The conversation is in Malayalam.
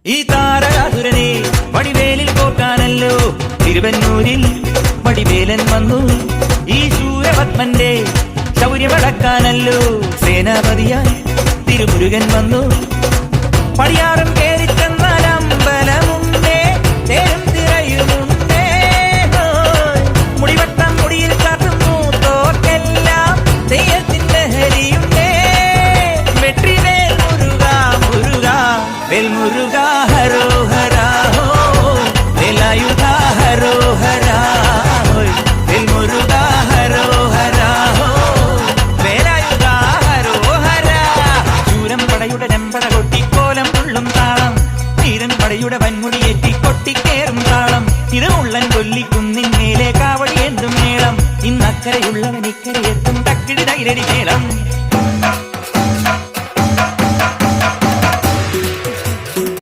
ഈ താരകാസുരനെ വടിവേലിൽ കോർക്കാനല്ലോ തിരുവന്നൂരിൽ വടിവേലൻ വന്നു. ഈ ശൂരപത്മന്റെ ശൗര്യമടക്കാനല്ലോ സേനാപതിയായി തിരുമുരുകൻ വന്നു. പടിയാറും കേറി ചെന്നാൽ അമ്പലമുണ്ടേ, തേരും തിരയുമുണ്ടേ. മുടിവട്ടം മുടിയിൽ കാട്ടുന്നു തോക്കെല്ലാം തെയ്യത്തിന്റെ ഹരിയുണ്ടേ. വെട്രിവേൽ മുരുക മുരുക വേൽ മുരുക ഹരോഹരാ ഹോ, വേലായുധ ഹരോഹരാ വേൽ മുരുക ഹരോഹരാ ഹോ, വേലായുധ ഹരോഹരാ. ശൂരം പടയുടെ രമ്പട കൊട്ടിക്കോലം തുള്ളും താളം, ധീരൻ പടയുടെ വൻമുടിയേറ്റി കൊട്ടിക്കേറും താളം. ഇത് ഉള്ളൻ കൊല്ലിക്കുന്നിൻ മേലെ കാവടി എന്തും മേളം. ഇന്നക്കരയുള്ളവൻ ഇക്കരയെത്തും തക്കിടി തൈരടി മേളം.